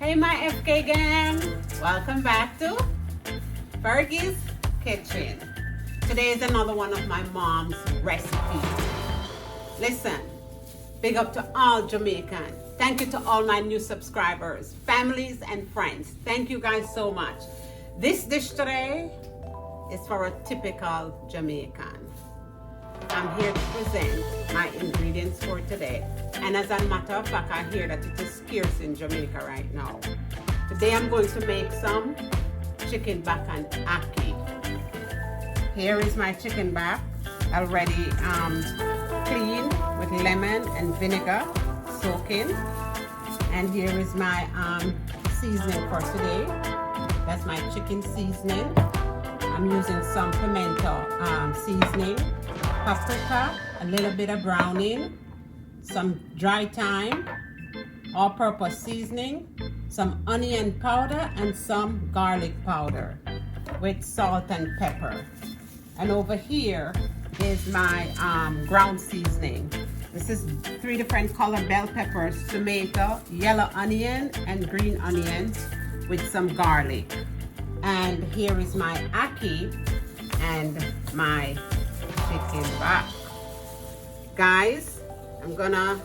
Hey my FK gang, welcome back to Fergie's Kitchen. Today is another one of my mom's recipes. Listen, big up to all Jamaican. Thank you to all my new subscribers, families and friends. Thank you guys so much. This dish today is for a typical Jamaican. I'm here to present my ingredients for today. And as a matter of fact, I hear that it is scarce in Jamaica right now. Today I'm going to make some chicken back and ackee. Here is my chicken back, already cleaned with lemon and vinegar, soaking. And here is my seasoning for today. That's my chicken seasoning. I'm using some pimento seasoning, paprika, a little bit of browning, some dry thyme, all-purpose seasoning, some onion powder, and some garlic powder with salt and pepper. And over here is my ground seasoning. This is 3 different color bell peppers, tomato, yellow onion, and green onions with some garlic. And here is my ackee and my chicken back. Guys, I'm gonna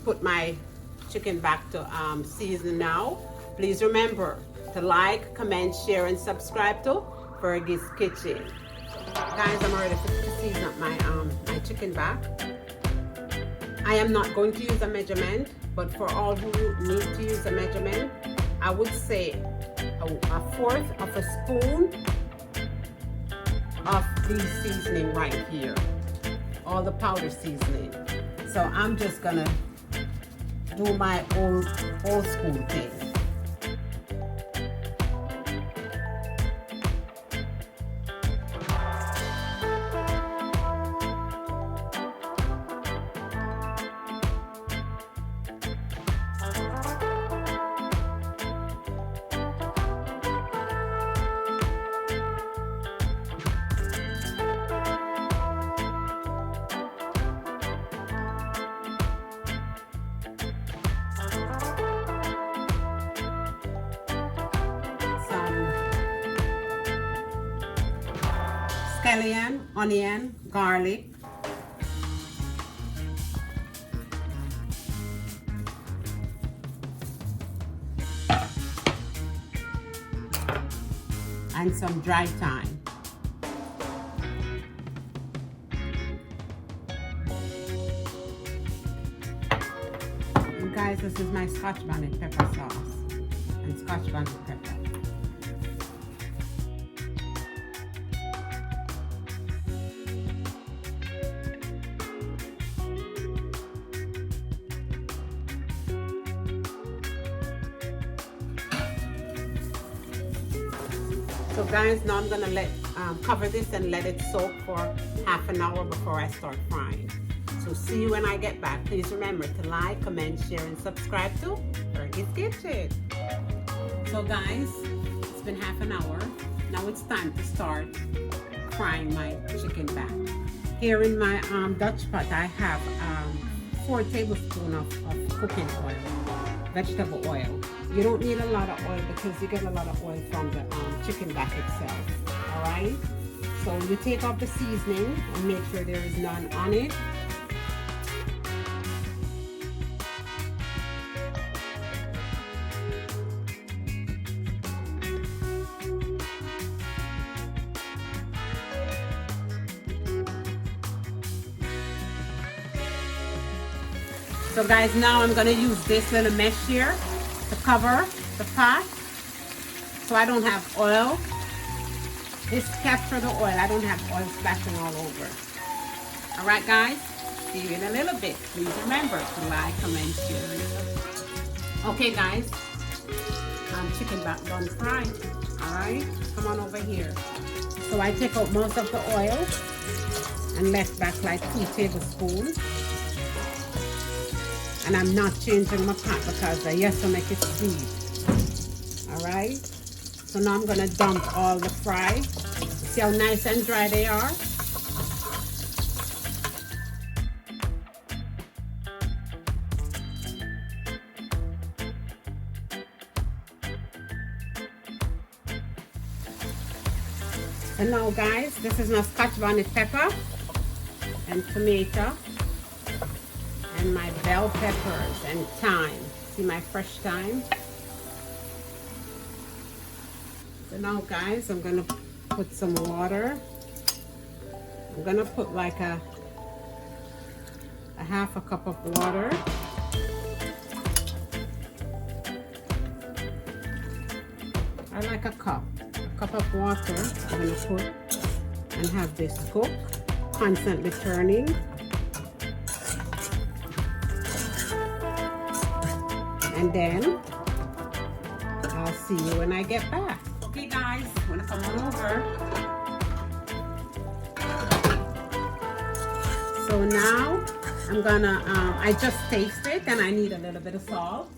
put my chicken back to season now. Please remember to like, comment, share, and subscribe to Fergie's Kitchen. Guys, I'm ready to season up my chicken back. I am not going to use a measurement, but for all who need to use a measurement, I would say a fourth of a spoon of the seasoning right here. All the powder seasoning. So I'm just gonna do my old school thing. Scallion, onion, garlic, and some dry thyme. And guys, this is my Scotch bonnet pepper sauce and Scotch bonnet pepper. So guys, now I'm gonna cover this and let it soak for half an hour before I start frying. So see you when I get back. Please remember to like, comment, share, and subscribe to Fergie's Kitchen. So guys, it's been half an hour. Now it's time to start frying my chicken back. Here in my Dutch pot, I have 4 tablespoons of cooking oil, vegetable oil. You don't need a lot of oil because you get a lot of oil from the chicken back itself. Alright? So you take off the seasoning and make sure there is none on it. So guys, now I'm going to use this little mesh here to cover the pot so I don't have oil. This captures the oil. I don't have oil splashing all over. Alright guys, see you in a little bit. Please remember to like, comment, share. Okay guys, chicken back done fried. Alright, come on over here. So I take out most of the oil and left back like 2 tablespoons. And I'm not changing my pot because I have to make it sweet. Alright? So now I'm going to dump all the fries. See how nice and dry they are? So now guys, this is my Scotch bonnet pepper and tomato and my bell peppers and thyme. See my fresh thyme? So now guys, I'm gonna put some water. I'm gonna put like a half a cup of water. I like a cup of water. I'm gonna put and have this cook, constantly turning. And then I'll see you when I get back. Okay guys, I'm gonna come on over. So now I'm gonna, I just tasted and I need a little bit of salt.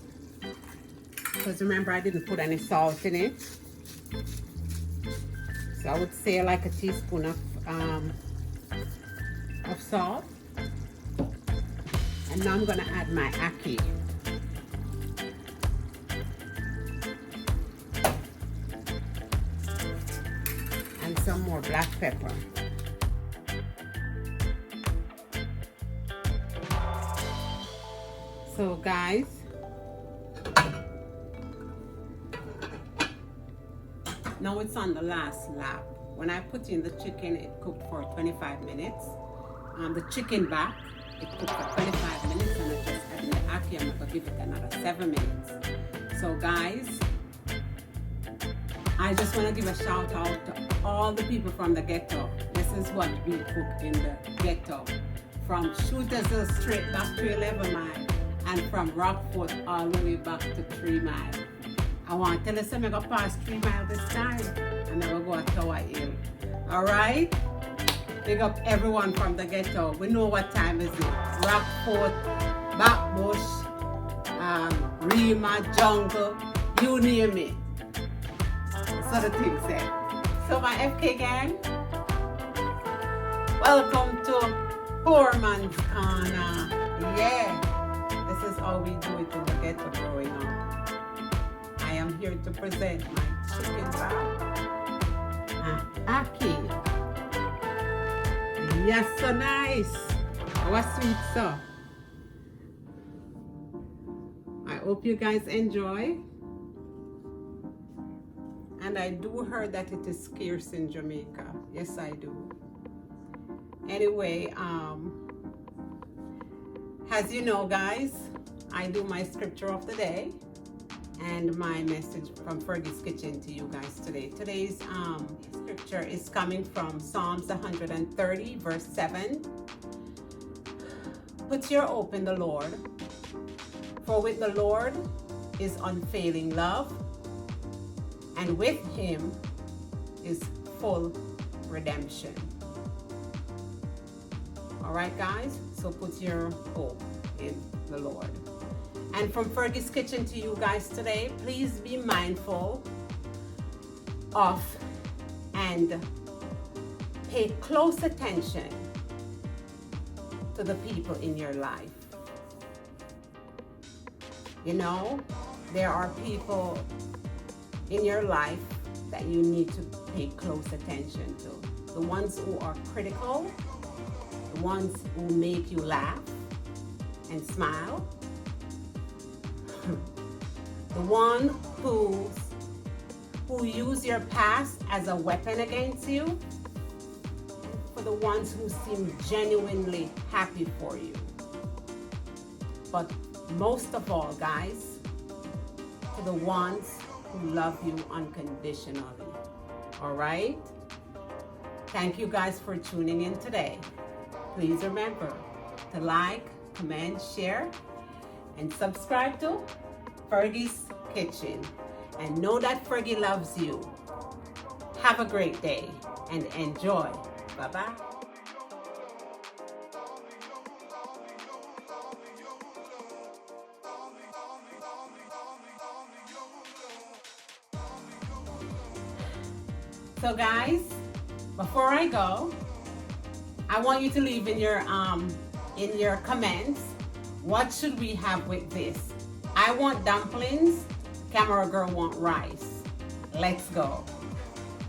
Because remember I didn't put any salt in it. So I would say like a teaspoon of salt. And now I'm gonna add my ackee. And some more black pepper. So guys, now it's on the last lap. When I put in the chicken, it cooked for 25 minutes. The chicken back, it cooked for 25 minutes, and I just added the ackee. I'm gonna give it another 7 minutes. So guys, I just want to give a shout out to all the people from the ghetto. This is what we cook in the ghetto. From Shooters straight back to 11 Mile, and from Rockford all the way back to 3 Mile. I want to tell you something, I'm going to pass 3 Mile this time, and I will go to Tower Hill. Alright? Big up everyone from the ghetto. We know what time is it. Rockford, Backbush, Rima, Jungle, you name it. So the thing said. So my FK gang, welcome to Poor Man's Corner. Yeah, this is how we do it in the ghetto growing up. I am here to present my chicken wrap and ackee. Yes, so nice. What sweet so. I hope you guys enjoy. And I do heard that it is scarce in Jamaica. Yes, I do. Anyway, as you know, guys, I do my scripture of the day and my message from Fergie's Kitchen to you guys today. Today's scripture is coming from Psalms 130, verse 7. Put your hope in the Lord, for with the Lord is unfailing love, and with him is full redemption. All right, guys, so put your hope in the Lord. And from Fergie's Kitchen to you guys today, please be mindful of and pay close attention to the people in your life. You know, there are people in your life that you need to pay close attention to. The ones who are critical, the ones who make you laugh and smile, the one who use your past as a weapon against you, for the ones who seem genuinely happy for you. But most of all, guys, to the ones who love you unconditionally. All right? Thank you guys for tuning in today. Please remember to like, comment, share, and subscribe to Fergie's Kitchen. And know that Fergie loves you. Have a great day and enjoy. Bye-bye. So guys, before I go, I want you to leave in your comments, what should we have with this? I want dumplings, camera girl want rice. Let's go.